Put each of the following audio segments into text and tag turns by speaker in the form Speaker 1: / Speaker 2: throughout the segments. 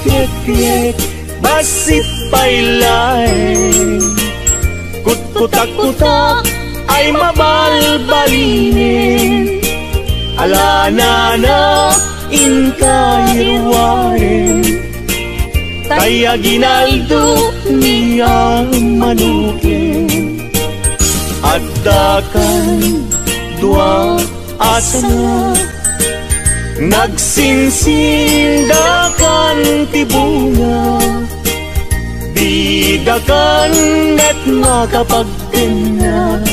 Speaker 1: tiek-tiek basit pailay. Kutak-kutak ay mabalbalinin, alana na inkahirwarin. Kaya ginaldo niya manukin, at dakan dua asana nagsinsindakan tibunga. Bidakan at makapagkena,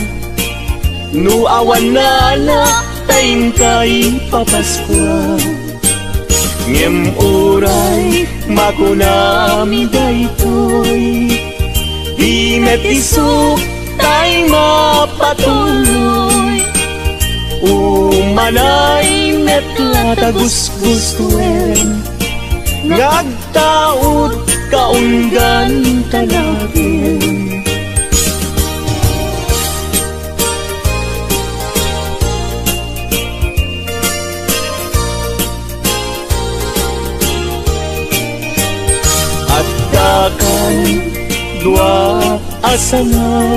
Speaker 1: nuawan na tayin kay papaskwa. Ngem uray makunami daytoy, di metisok tay mapatuloy. Umanay metla tagus-gustuen, ngagtaod kaunggan talagin. At dakan dua asana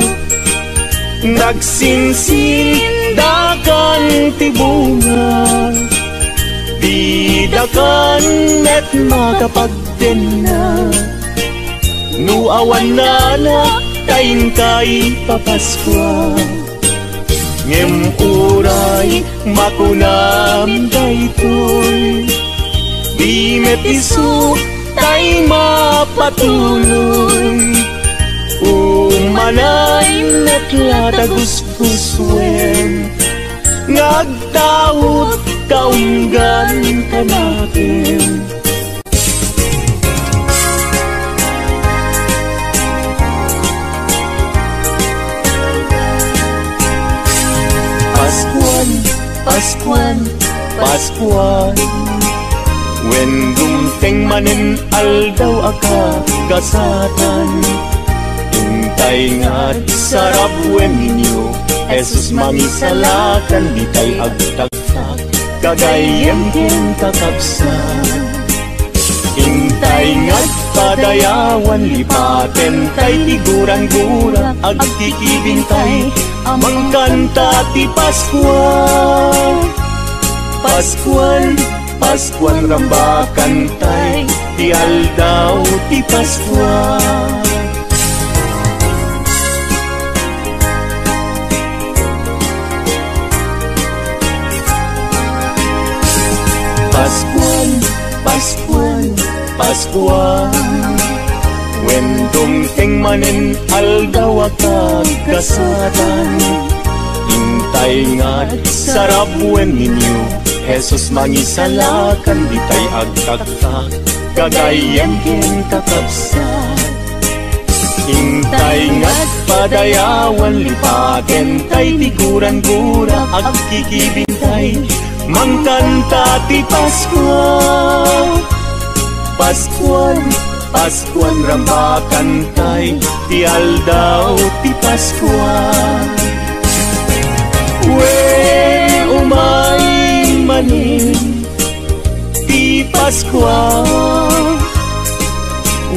Speaker 1: nagsinsindakan tibunga. Bidakan at makapagdena, nuawan na tayin kay papaskwa. Ngem uray makunam daytoy, di metisok tay mapatuloy. Umanay metla tagus-gusuen, ngagtaod kaunggan ka natin. Paskuan, Paskuan, Paskuan, when dumteng manen aldaw aka kasatan. Intay nga't sarap wen ninyo, Jesus mangisalakan, di tay agtagtag, kagayem ken kakabsan. Intay nga't padayawan, lipaten tay tiguran-gura, agtikibintay, amang kanta ti Paskuan. Paskuan, Paskuan rambakan tay, ti aldaw ti Paskuan. Paskuan, Paskuan, Paskuan, when dumteng manen aldaw akag kasatan. Intay nga't sarap wen ninyo, Jesus mangisalakan, di tay agtagtag, kagayem ken kakabsan. Intay nga't padayawan, lipaten tay tiguran-gura, agkikibintay, mangkanta ti Paskuan. Paskuan, Paskuan rambakan tay, ti aldaw ti Paskuan. Wen umay manin ti Paskuan,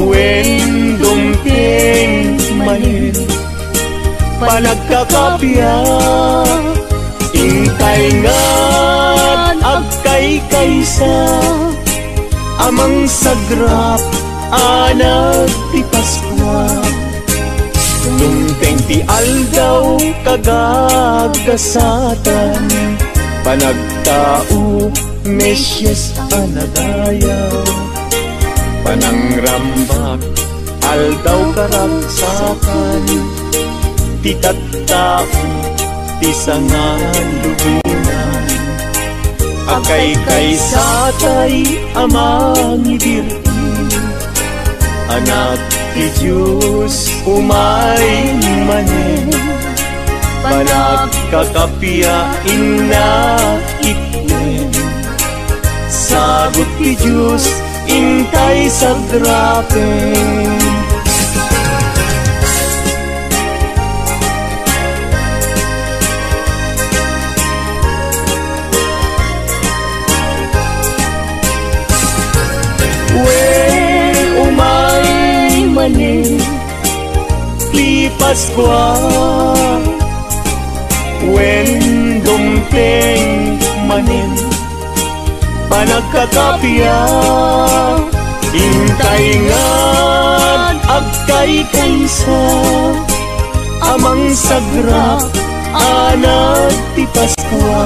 Speaker 1: wen dumteng manin panagkakapya. Intay nga't agkay kaysa, amang sagrap anak ti Paskuan. Dumteng ti aldaw kagagkasatan, panagtao Mesyes anadayaw. Panangrambak aldaw karagsakan, ti tattao ti sangan lubungan. Akay kaysatay amang ibirti, anak ti Diyos umay manen. Panagkakapiyain na itnen, sagot ti Diyos intay sa grapen. Paskwa. When dumping manin panagkakapya, hintay nga agkay kaysa amang sagrap anad ti Paskwa.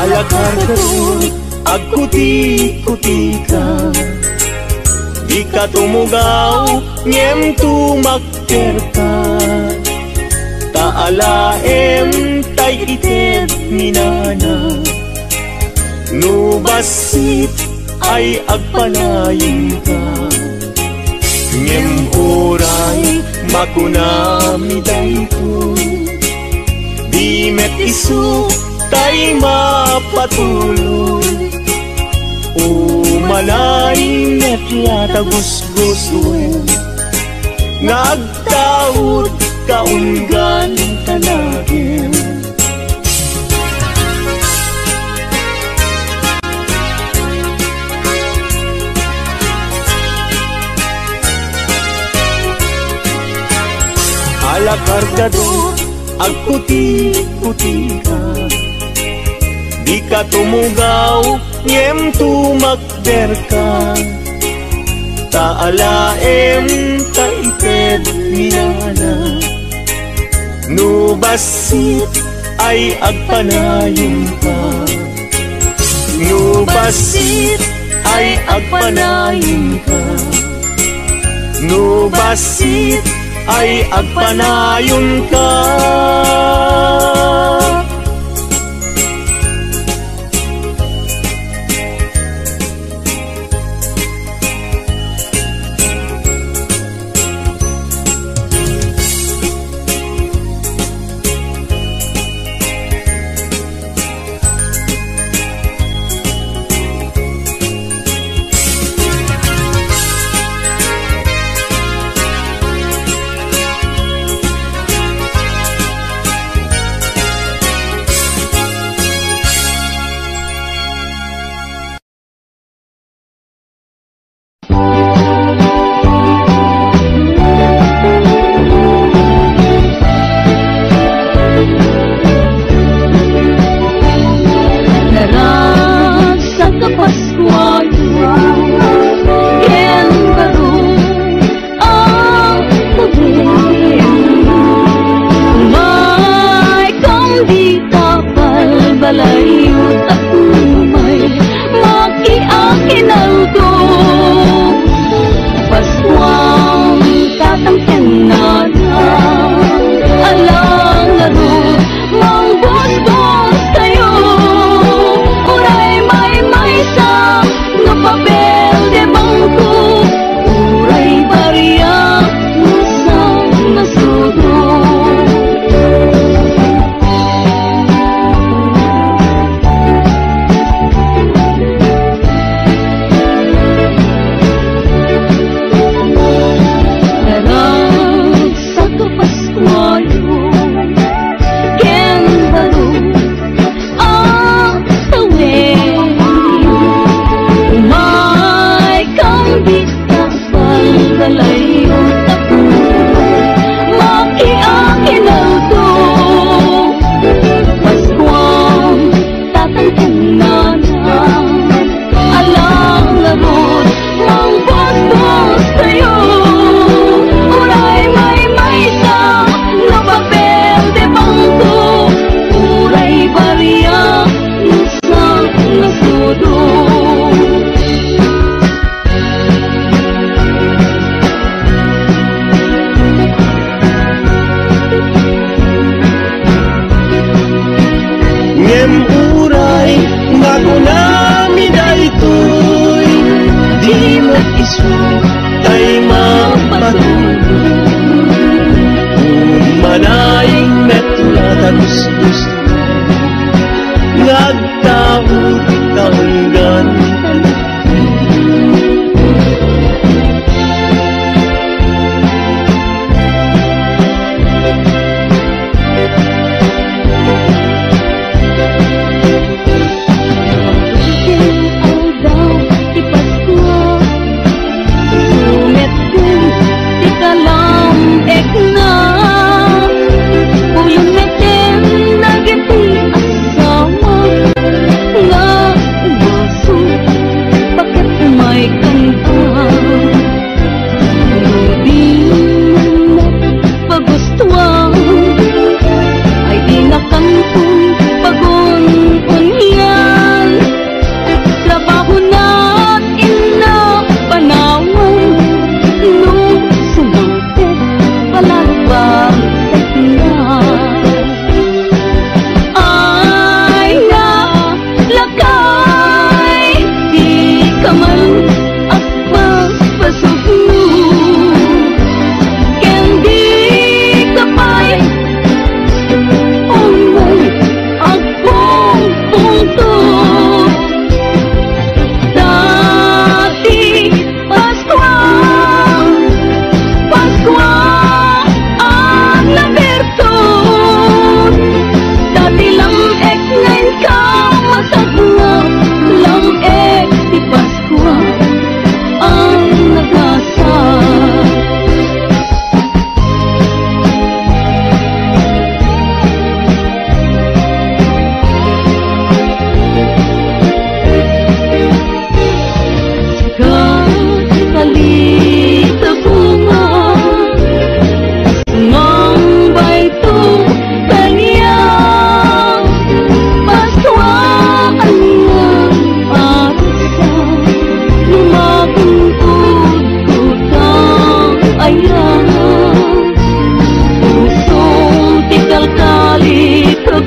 Speaker 1: Alakar katut agkuti-kuti ka, di ka tumugaw ngem tumakter ka. Taalaem tay ited minana, nubasit ay agpanayin ka. Ngem oray makunami dayto, di met isu tay mapatuloy. Umalay net yata gusgustuin, nagtaod kaunggan tanagin. Alakar kadot agputi-puti ka, di ka tumugaw ngem tumakder ka. Taalaem taited minana, nubasit ay agpanayon ka. Nubasit ay agpanayon ka. Nubasit ay agpanayon ka.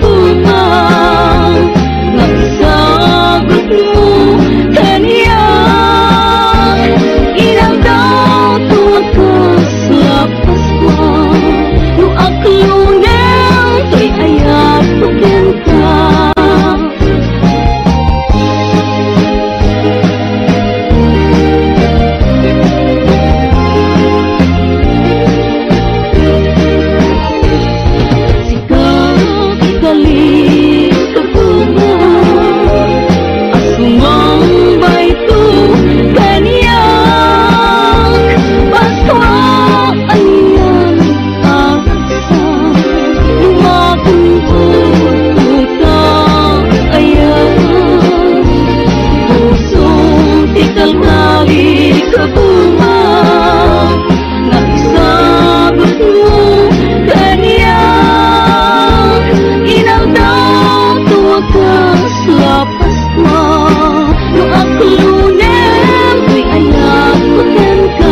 Speaker 2: kabuma nagsagot mo kaniya ilang daw tuwakas lapas mo no aklunan to'y ayat pagkanta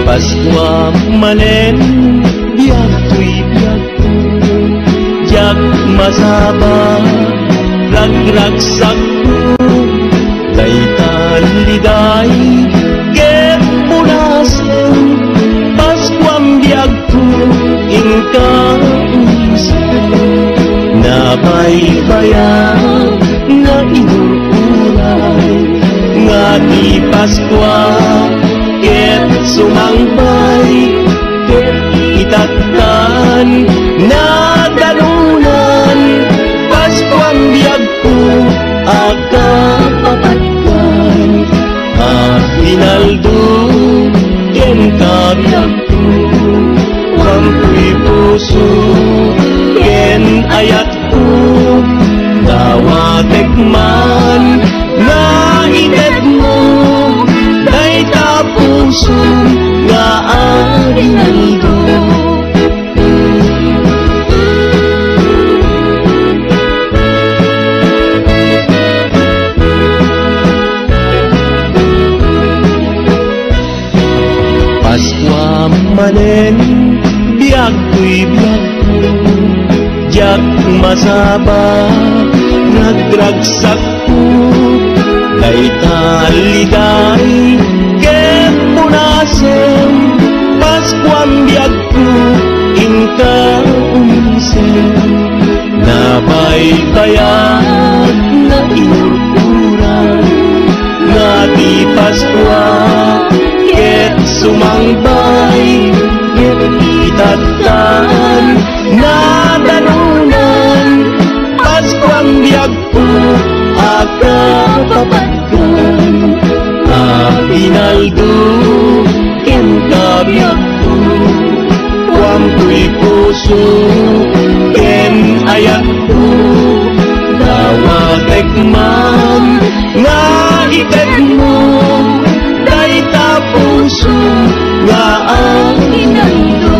Speaker 1: Paswa manen biag tuy biag jak masaba ragsak daytan liday get punasen paskwam biag tu ingka nabaybayan nga inuulay nga di Paskwa ket sumangpay ket itaktan na dalunan Paskwang biyag ko akapapatkan Pinaldo ken kabiyag ko wampuy puso ken ayat ko dawatek man na inet mo day tapuso nga arinaldo Paskwa manen biag ko'y biag ko jak masaba nagragsak ko daytan ligay ket punasen Paskwam biag ko ingka umisen nabaybayat na inururan nga di Paskwa ket sumangbay ket itattan na dalunan Paskwang biag ko aka
Speaker 2: mapapatkan.
Speaker 1: Aguinaldo, ken kabiyak ko, wam ko'y puso, ken ayak ko, dawatek man, nga ited mo, day ta puso, nga Aguinaldo.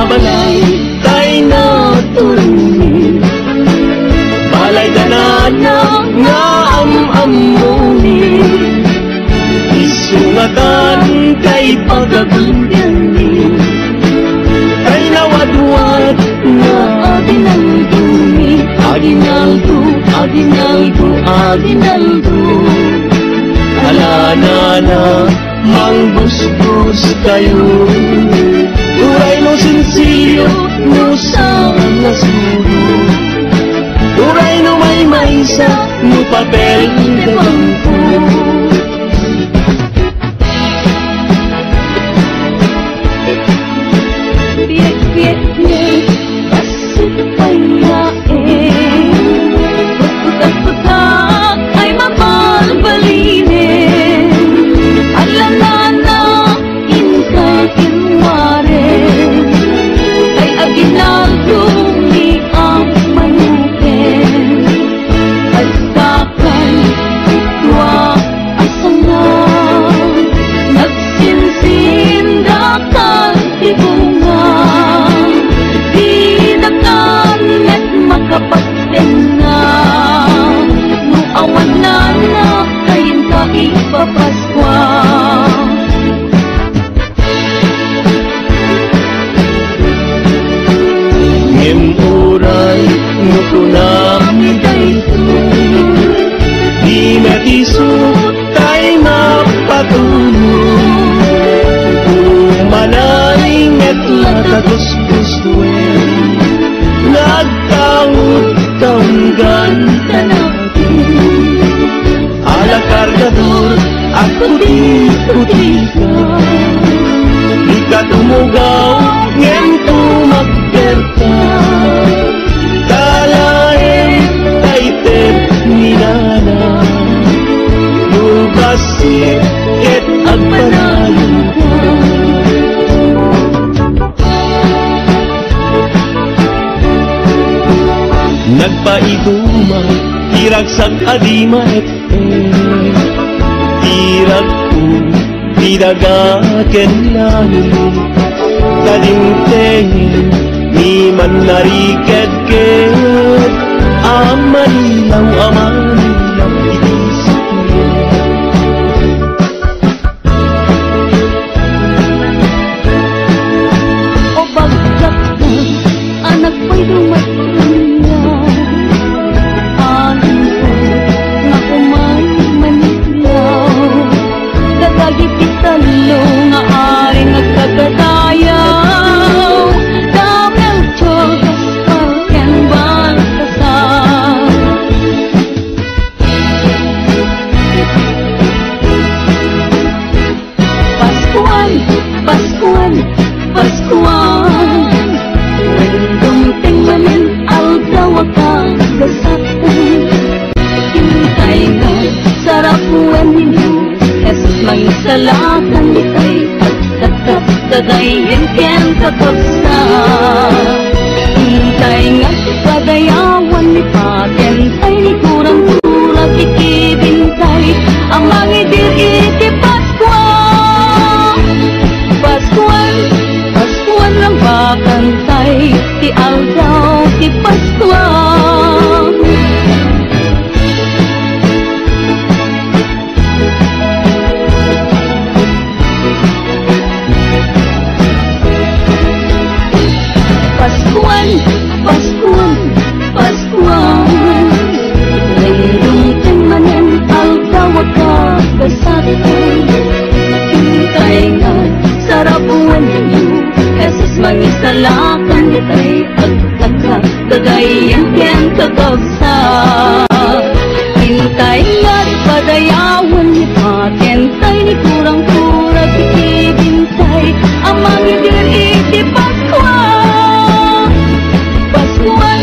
Speaker 1: Abalay, tay na tulungin, balay danana nga am-amunin, isungatan kay pagagulyanin, kay nawadwad nga Aguinaldo, Aguinaldo, Aguinaldo, Aguinaldo. Alanana, manggustos kayo, uray no sinsilyo, no saan na suro, uray no may maysa, no papel de bangko.
Speaker 2: Piyak-piyak niya, basit ay laeng, putak-putak ay mabalbalinin, alanana, inkay kinwaren, kay Aguinaldo ni ang manukin, pagkakan, itwa, asangan, nagsinsindakan, ibunga, dinakan at makapagtenga, no awan na kayin ka ipapaskwa.
Speaker 1: Uray no kunami daytoy, di natisod tay mapatulog, umanaling et latagus-guswen, nagtaud-taunggan ka natin, ala kargador at puti-puti ka, di ka tumugaw ngem tumagperka, kalain taited minana, lubasit ket agpanayon ka. Nagpaiduma, iragsak adima et irag ko, idagaken langit, kadingtengin, ni man nariked-ked, amanilaw itisip niya.
Speaker 2: O bagsak na, anak ko'y dumatanya, anin ko na kumay manilaw, dadagipit talo nga aring nagkagadayaw, damel chogas palken baltasar. Paskuan, Paskuan, Paskuan, dumating mamin aldawakan gasatan, hintay ka sarapuan ninyo, Jesus may salatan itay, pagtatap dadayin ken kapagsa, hintay nga kadayawan ni patentay, ni kurang-kura kikibintay, ang mangidir iti Paskuan, Paskuan, Paskuan lang bakantay, ti aldaw ti Paskuan. Paskuan, Paskuan, Paskuan. pagagsak. Hintay nga't padayawan ni Pakentay ni kurang-kurang ikibintay. Amang idir iti Paskual. Paskual,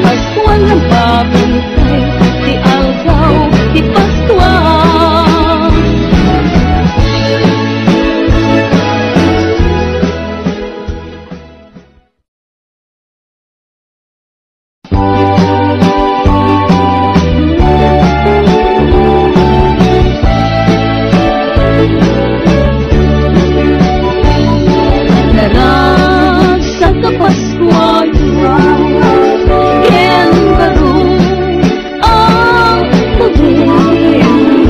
Speaker 2: Paskual ng pabintay. Di algaw, di Paskual. Narasa ka Paskual, ken baru ang pagdin.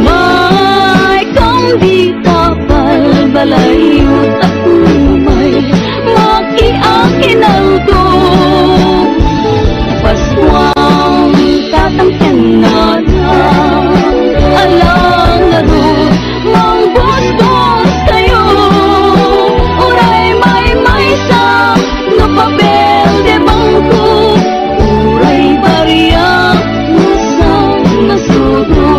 Speaker 2: May kambita balbalayo at umay, makiakinaldo. Paskual, tatangken na na, alang laro, mangbos-bos kayo. Uray may sa no papel de bangko, uray bariya musang nasudo.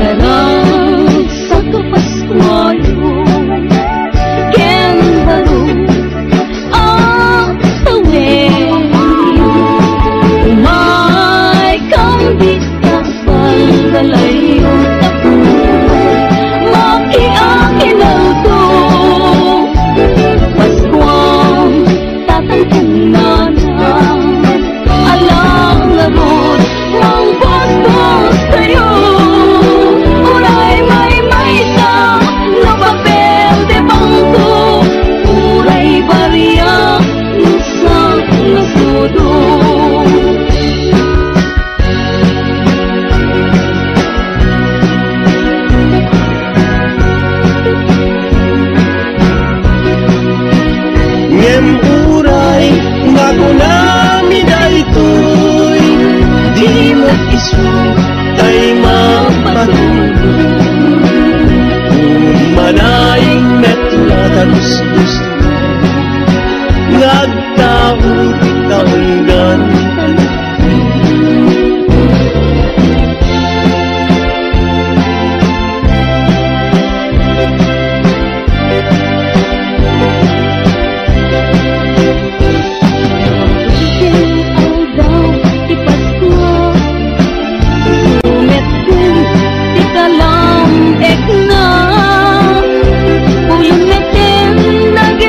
Speaker 2: Narasa ka Paskualo, ken baru ang tawin. May kambita balbalayo at umay, makiakinaldo. Paskual, tatangken na na, alang larot, mangbos-bos kayo. Uray may sa no papel de bangko, uray bariya musang nasudo.
Speaker 1: Ngem uray nga kunami daytoy, di mag-isu tay mapatulog. Kung manayong metla talus-lus, ngagtaod taunggan.
Speaker 2: Aldaw ti Paskual, sumet kun ti kalam ekna. Ulun meten nag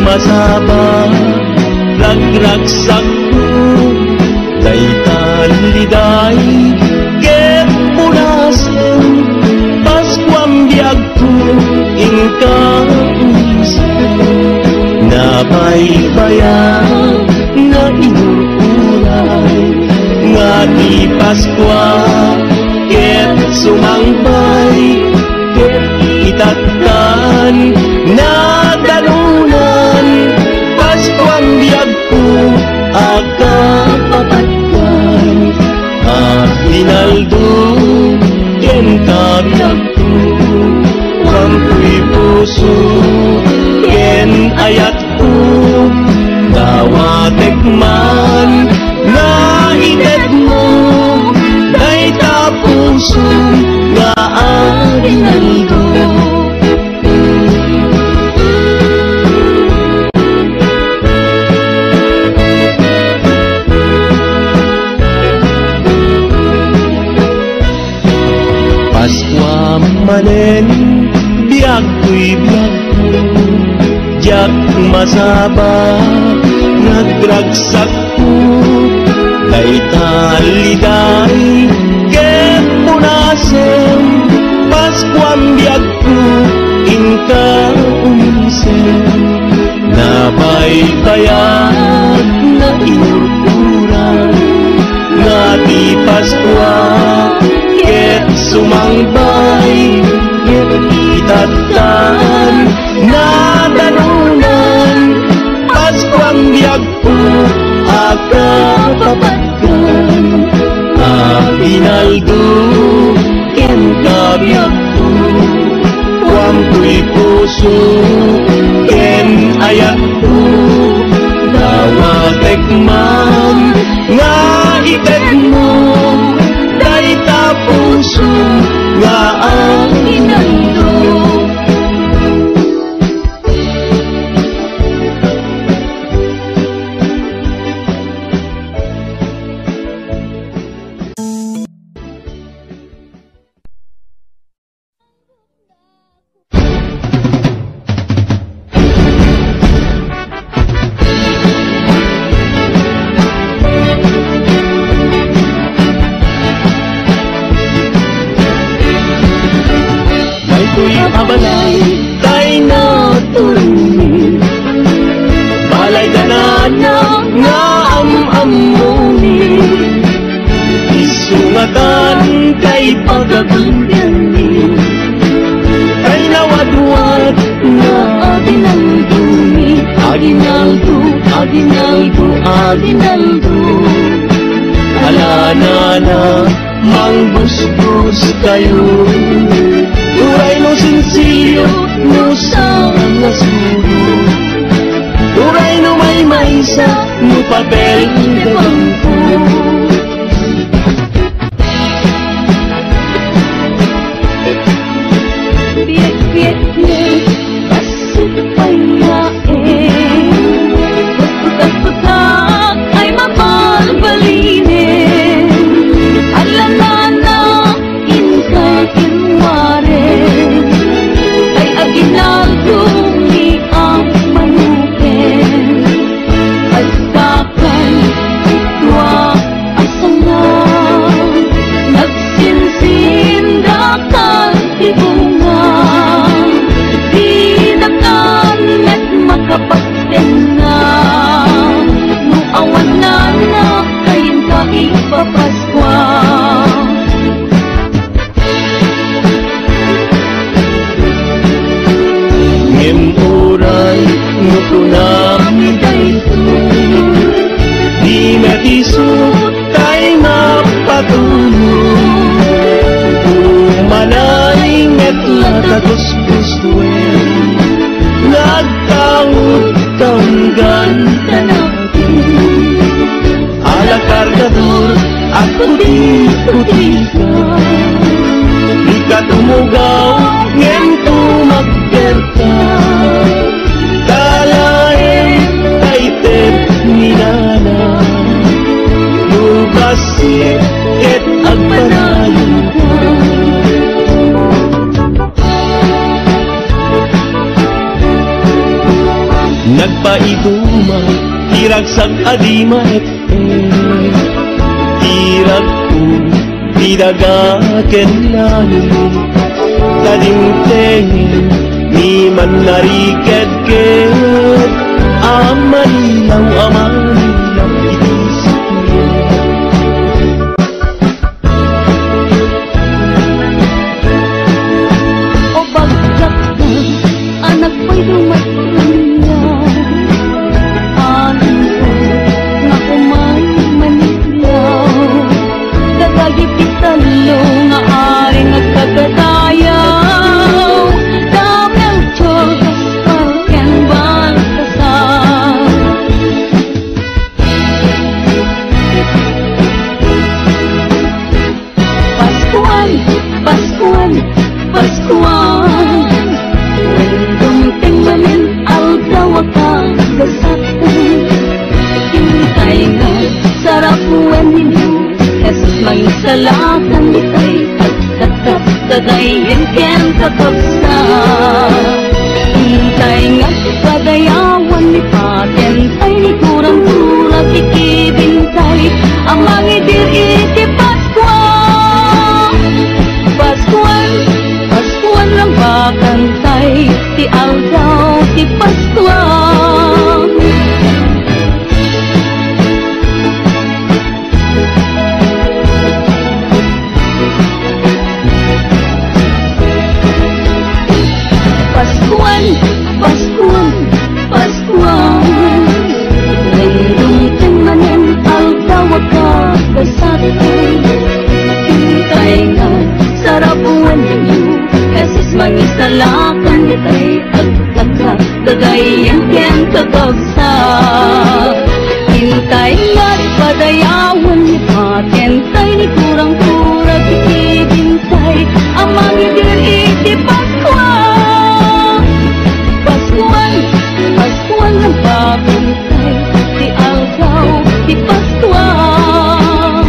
Speaker 1: masaba ragragsak ko daytan liday ket punasen Paskuam biag ko inka nabaybayan nga inuuray nga di Paskwa ket sumangpay ket itatkan na dalunan Paskuam biag ko akapapatkan Hinaldo ken kabiag ko wampuy puso ken ayat ko dawatek man nga ited mo dayta puso nga arinaldo Paskwa manen biag ko'y biag ko jak masaba nagragsak ko daytan liday ket punasen Paskuam biag ko inka umisen nabaybayan na inururan nga di Paskwa ket sumangbay ket itatkan na dalunan Paskuam biag ko akapapatkan Hinaldo ken kabiag ko wampuy puso ken ayat ko dawatek man nga ited mo dayta puso nga arinaldo Ko'y abalay, tay na turuni balay ganana nga am-amuni isungatan kay pagabindani kay nawadwad nga aginaldumi aginaldo, aginaldo, aginaldo alanana mangbusbus kayo Uray no sinsilyo no sa nasuro Uray no may maysa no papel de bangko
Speaker 2: Biyak-biyak na pasupayain Putak-putak ay mapalbalinin Alanana inka kinwarin Ay aginaldo ni ang manukin Pagkakan itwa
Speaker 1: iduma iragsag adima irag ko didagaken lani kadingtengin ni man nariked amanilaw itisip
Speaker 2: O bagkat ka, anak ko'y dumatanya. Alam ko nga kumay manilaw. Dadagi pitalo nga aring nagkagadayaw. Damang tiyos palken baltasar. Paskuan, Paskuan, Paskuan. Dumating mamin aldawakan kasatan. Hintay nga sarapuan ninyo Jesus mangisalakan itay At kadayin ken kakabsa. Hintay nga kadayawan ni patentay ni kurang-kurang ikibintay ang mangidir iti Paskuan. Paskuan, Paskuan lang bakantay ti aldaw ti Paskuan. Paskuan, Paskuan, Paskuan. Nandungtang manen aldaw kasatay. Hintay nga sarapuan ninyo Jesus mangisalakan itay At kagayan ken kakabsa. Hintay nga padayawan ni patentay ni kurang-kurang ikibintay ang mangidir iti Paskuan. Paskuan, Paskuan ang bakantay ti aldaw ti Paskuan.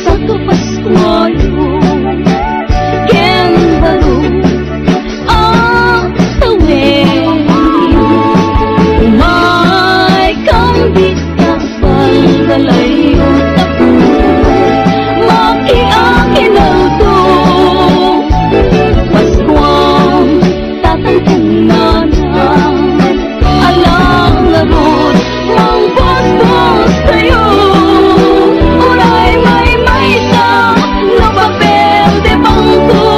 Speaker 2: Satu Paskuayo ken baru ang tawin. Umay kang di kapal dalayo tapo makiakin auto. Paskuan tatangkan na alang larot mang bos-bos tayo. Uray may sa no papel de bangko.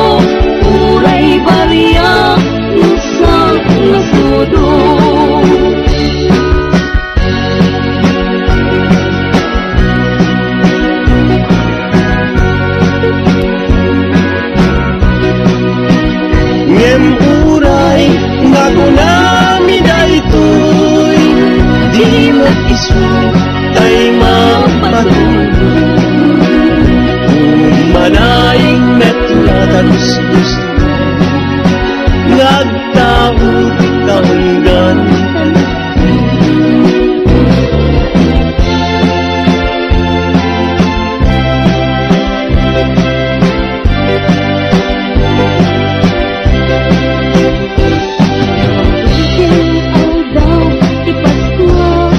Speaker 2: Uray bariya nusang nasudo.
Speaker 1: ngem uray nga kunami daytoy di mag-isu tay mapatuloy manaying metulatan gusto ngagtaot kahunggan
Speaker 2: Ken aldaw ti Paskuan.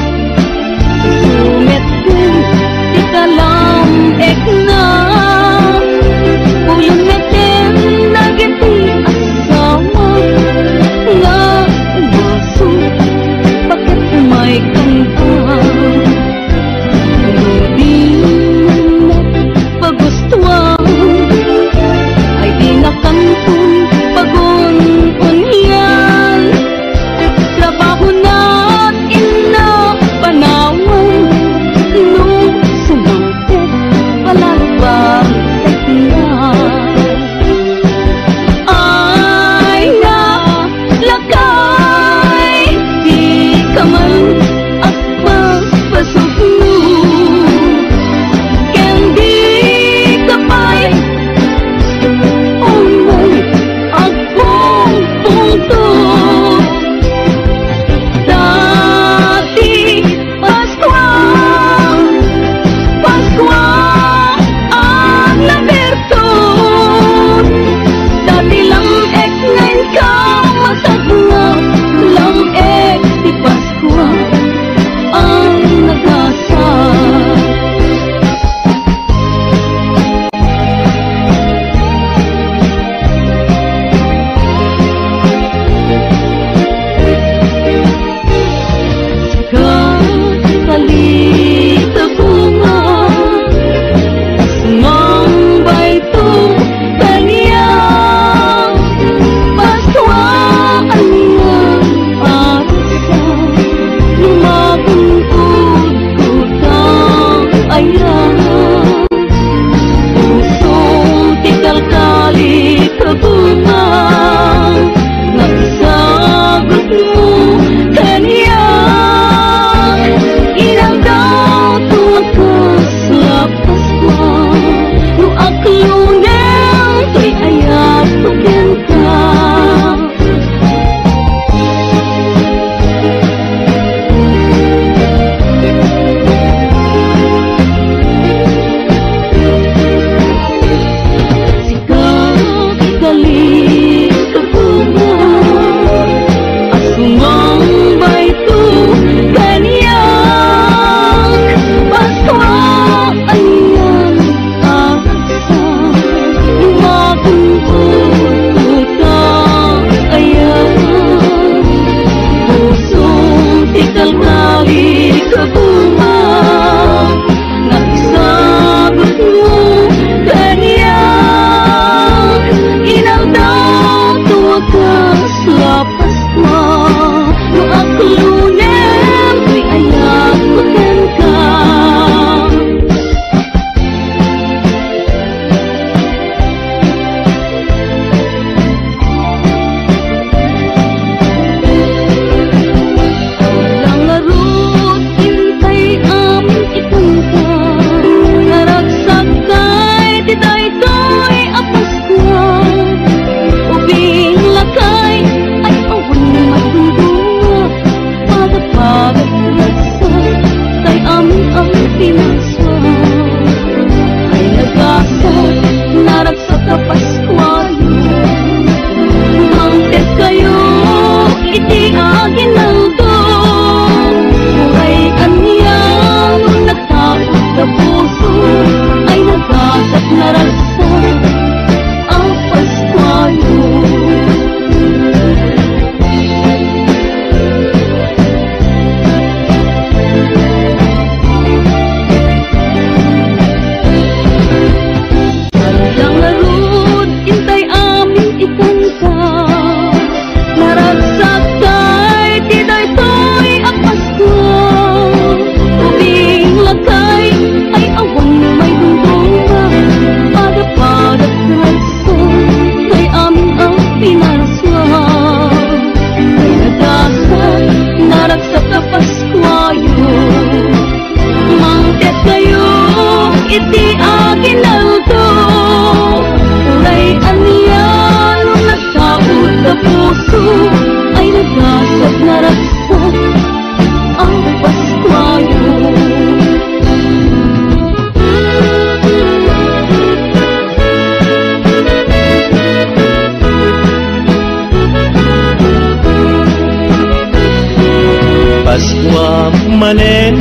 Speaker 1: manen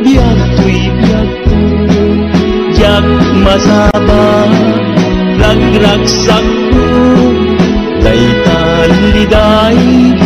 Speaker 1: biag tuy biag tu jak masaba ragsak ku daytan liday